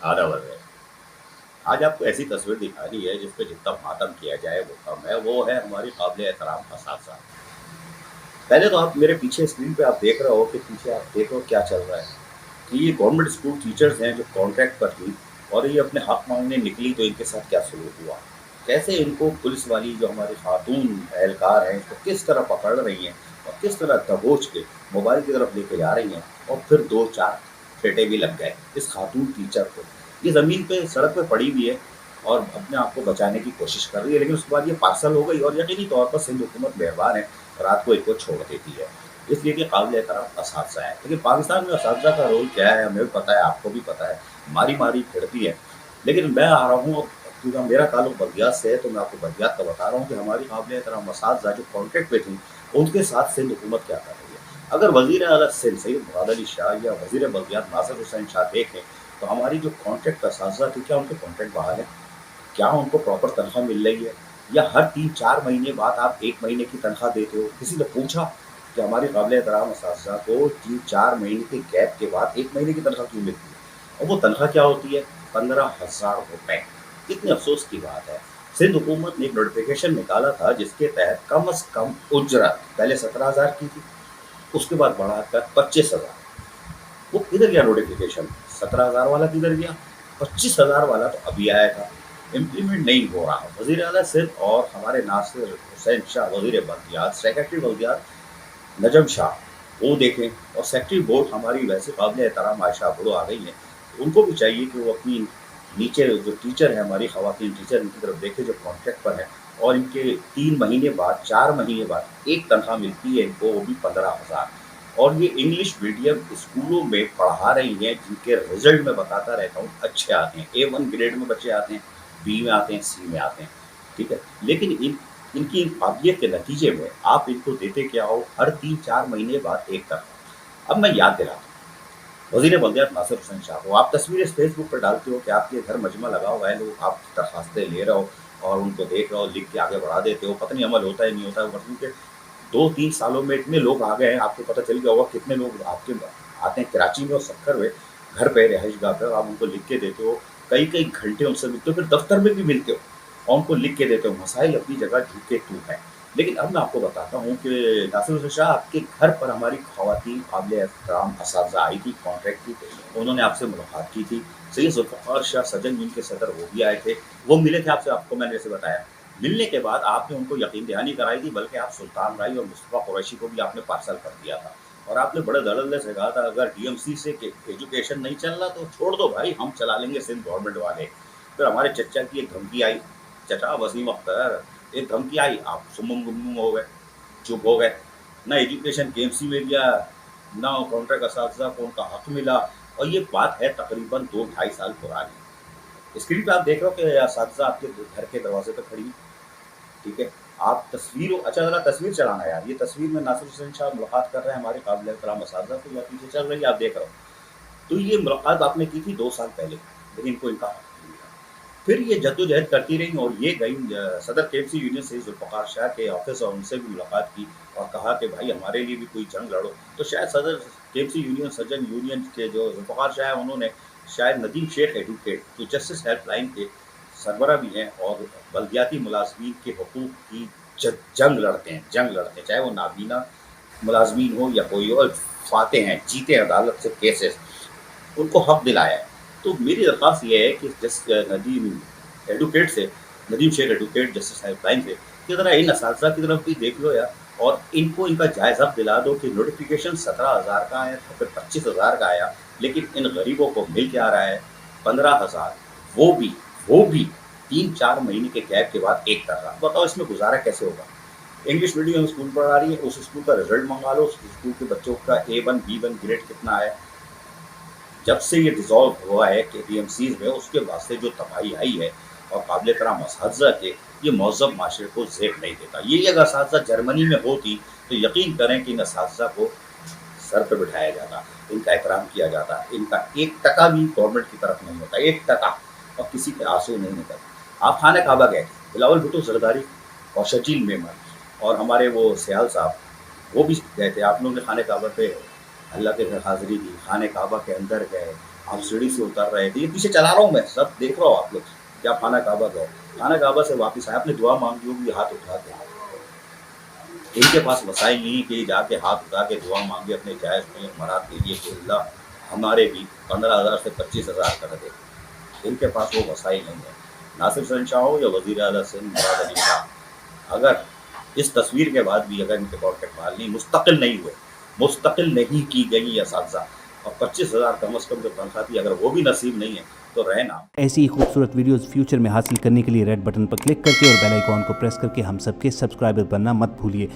आधा बढ़ गए। आज आपको ऐसी तस्वीर दिखानी है जिस पे जितना मातम किया जाए वो कम है, वो है हमारी काबिल एहतराम असातिज़ा। पहले तो आप मेरे पीछे स्क्रीन पे आप देख रहे हो कि पीछे आप देख रहे हो क्या चल रहा है कि ये गवर्नमेंट स्कूल टीचर्स हैं जो कॉन्ट्रैक्ट पर थी और ये अपने हक मांगने निकली तो इनके साथ क्या सलूक हुआ। कैसे इनको पुलिस वाली जो हमारी खातून एहलकार हैं इसको किस तरह पकड़ रही हैं और किस तरह दबोच के मोबाइल की तरफ लेके जा रही हैं, और फिर 2-4 फेंटे भी लग गए इस खातून टीचर को। ये ज़मीन पे सड़क पे पड़ी हुई है और अपने आप को बचाने की कोशिश कर रही है, लेकिन उसके बाद ये पार्सल हो गई और यकीनी तौर पर सिंध हुकूमत मेहरबान है, रात को इनको छोड़ देती है, इसलिए कि काबिल एहतराम असातिज़ा है। लेकिन पाकिस्तान में असातिज़ा का रोल क्या है हमें भी पता है, आपको भी पता है, मारी मारी फिरती है। लेकिन मैं आ रहा हूँ, क्योंकि मेरा ताल्लुक बल्दियात से है तो मैं आपको बल्दियात का बता रहा हूँ कि हमारी काबिल एहतराम असातिज़ा जो कॉन्ट्रैक्ट पे थी उनके साथ सिंध हुकूमत क्या कर रही है। अगर वज़ीर आला सिंध सैयद मुराद अली शाह या वज़ीर बल्दियात नासिर हुसैन शाह देखें तो हमारी जो कॉन्ट्रैक्ट असातिज़ा थी, क्या उनके कॉन्ट्रैक्ट बहाल है? क्या उनको प्रॉपर तनख्वाह मिल रही है? या हर 3-4 महीने बाद आप 1 महीने की तनख्वाह देते हो? किसी ने पूछा कि हमारी काबिल एहतराम असातिज़ा को 3-4 महीने के गैप के बाद 1 महीने की तनख्वाह क्यों मिलती है? और वो तनख्वाह क्या होती है? 15,000 रुपए। कितने अफ़सोस की बात है। सिंध हुकूमत ने एक नोटिफ़िकेशन निकाला था जिसके तहत कम से कम उजरत पहले 17,000 की थी, उसके बाद बढ़ाकर 25,000। वो किधर गया नोटिफिकेशन? 17,000 वाला किधर गया? 25,000 वाला तो अभी आया था, इम्प्लीमेंट नहीं हो रहा। वज़ीर आला सिंध और हमारे नासिर हुसैन शाह वज़ीर बल्दियात, सेक्रेटरी बल्दियात नजम शाह, वो देखें, और सेक्रेटरी बोर्ड हमारी वैसे काबिल एहतराम आयशा बुड़ो आ गई हैं, उनको भी चाहिए कि वो अपनी नीचे जो टीचर हैं, हमारी ख़वातीन टीचर, इनकी तरफ देखें जो कॉन्ट्रैक्ट पर हैं और इनके 3 महीने बाद 4 महीने बाद एक तनख्वाह मिलती है इनको, वो भी 15,000। और ये इंग्लिश मीडियम स्कूलों में पढ़ा रही हैं जिनके रिजल्ट मैं बताता रहता हूँ अच्छे आते हैं, A1 ग्रेड में बच्चे आते हैं, बी में आते हैं, सी में आते हैं, ठीक है। लेकिन इनकी इन काबिलियत के नतीजे में आप इनको देते क्या हो? हर 3-4 महीने बाद एक तरफ। अब मैं याद दिलाता हूँ वज़ीर बल्दियात नासिर हुसैन शाह को, आप तस्वीरें फेसबुक पर डालते हो कि आपके घर मजमा लगा हुआ है, लोग आपकी दरखास्तें ले रहे हो और उनको देख रहे हो, लिख के आगे बढ़ा देते हो, पता नहीं अमल होता है नहीं होता है, वर्षों के 2-3 सालों में इतने लोग आ गए हैं, आपको पता चल गया होगा कितने लोग आपके आते हैं कराची में और सक्कर में, घर पे रिहाइशगाह पे, आप उनको लिख के देते हो, कई-कई घंटे उनसे मिलते हो, फिर दफ्तर में भी मिलते हो और उनको लिख के देते हो। मसाइल अपनी जगह झुके तू है। लेकिन अब मैं आपको बताता हूँ कि नासिर हुसैन शाह, आपके घर पर हमारी ख़वातीन काबिल एहतराम असातिज़ा आई थी, कॉन्ट्रैक्ट थी, उन्होंने आपसे मुलाकात की थी। सैयद ज़ुल्फ़िकार शाह सजन जिनके सदर वो भी आए थे, वो मिले थे आपसे, आपको मैंने जैसे बताया। मिलने के बाद आपने उनको यकीन दहानी कराई थी, बल्कि आप सुल्तान राई और मुस्तफ़ा कुरैशी को भी आपने पार्सल कर दिया था और आपने बड़े धड़ल्ले से कहा था अगर डीएमसी से एजुकेशन नहीं चल रहा तो छोड़ दो भाई, हम चला लेंगे सिंध गवर्नमेंट वाले। फिर हमारे चचा की एक धमकी आई, चचा वसीम अख्तर, एक धमकी आई, आप सुमुम गुम हो गए, चुप हो गए। ना एजुकेशन केएमसी में दिया, ना कॉन्ट्रैक्ट असातिज़ा को उनका हक मिला, और ये बात है तकरीबन 2-2.5 साल पुरानी। स्क्रीन पे आप देख रहे हो कि असातिज़ा आपके घर के दरवाजे पे खड़ी, ठीक है। आप तस्वीर, अच्छा ज़रा तस्वीर चलाना यार, ये तस्वीर में नासिर हुसैन शाह मुलाकात कर रहे हैं हमारे काबिल एहतराम असातिज़ा से, या पीछे चल रही है आप देख रहे हो। तो ये मुलाकात आपने की थी 2 साल पहले, लेकिन इनको इनका हक नहीं मिला। फिर ये जद्दोजहद करती रहीं और ये गई सदर केएमसी यूनियन से ज़ुल्फ़िकार शाह के ऑफिस और उनसे भी मुलाकात की और कहा कि भाई हमारे लिए भी कोई जंग लड़ो। तो शायद सदर केएमसी यूनियन सज्जन यूनियन के जो ज़ुल्फ़िकार शाह हैं, उन्होंने शायद नदीम शेख एडवोकेट जो जस्टिस हेल्पलाइन के सरबरा भी हैं और बल्दियाती मुलाजमीन के हकूक़ की जंग लड़ते हैं, चाहे वो नाबीना मुलाजमीन हो या कोई और, फाते हैं, जीते अदालत से केसेस, उनको हक दिलाया है। तो मेरी दरख्वास्त ये है कि नदीम एडवोकेट से, Nadeem Sheikh advocate justice helpline से, कि ज़रा इन असातिज़ा की तरफ भी देख लो यार, और इनको इनका जायज़ हक दिला दो कि नोटिफिकेशन 17,000 का आया था, फिर 25,000 का आया, लेकिन इन गरीबों को मिल क्या रहा है? 15,000, वो भी 3-4 महीने के गैप के बाद एक तरह। बताओ इसमें गुजारा कैसे होगा? इंग्लिश मीडियम स्कूल पढ़ा रही है, उस स्कूल का रिजल्ट मंगा लो, उस स्कूल के बच्चों का A1 B1 ग्रेड कितना है। जब से ये डिज़ॉल्व हुआ है के डीएमसीज में, उसके बाद से जो तबाही आई है और काबिल एहतराम असातिज़ा के, ये महज़ब माशरे को ज़ेब नहीं देता। यही अगर असातिज़ा जर्मनी में होती तो यकीन करें कि इन असातिज़ा को सर पे बिठाया जाता, इनका एहतराम किया जाता, इनका 1 टका भी गवर्नमेंट की तरफ नहीं होता, 1 टका, और किसी के आंसू नहीं निकलते। आप खाना काबा गए थे, बिलावल भुट्टो ज़रदारी और शकील मेमन और हमारे वो सियाल साहब, वो भी गए थे। आप लोगों ने खाने काबा पे अल्लाह के घर हाज़िरी दी, खाने काबा के अंदर गए, आप सीढ़ी से उतर रहे थे, ये पीछे चला रहा हूँ मैं, सब देख रहा हूँ आप लोग, क्या खाना काबा गए, खाना काबा से वापस आए, आपने दुआ मांगी होगी, हाथ उठा के, इनके पास वसाइल नहीं कि जाके हाथ उठा के दुआ मांगे, अपने जायज़ में मराद दीजिए कि अल्लाह हमारे भी 15,000 से 25,000 कर दे, इनके पास वो वसाइल नहीं है। नासिर शहनशाह हो या वज़ीर आला सिंध मुराद अली शाह, अगर इस तस्वीर के बाद भी अगर इनके कॉन्ट्रैक्ट बहाल नहीं, मुस्तकिल नहीं हुए, मुस्तकिल नहीं की गई असातिज़ा, और 25,000 कम से कम जो तनख्वाह थी, अगर वो भी नसीब नहीं है तो रहे ना। ऐसी ही खूबसूरत वीडियोस फ्यूचर में हासिल करने के लिए रेड बटन पर क्लिक करके और बेल आइकॉन को प्रेस करके हम सबके सब्सक्राइबर बनना मत भूलिए।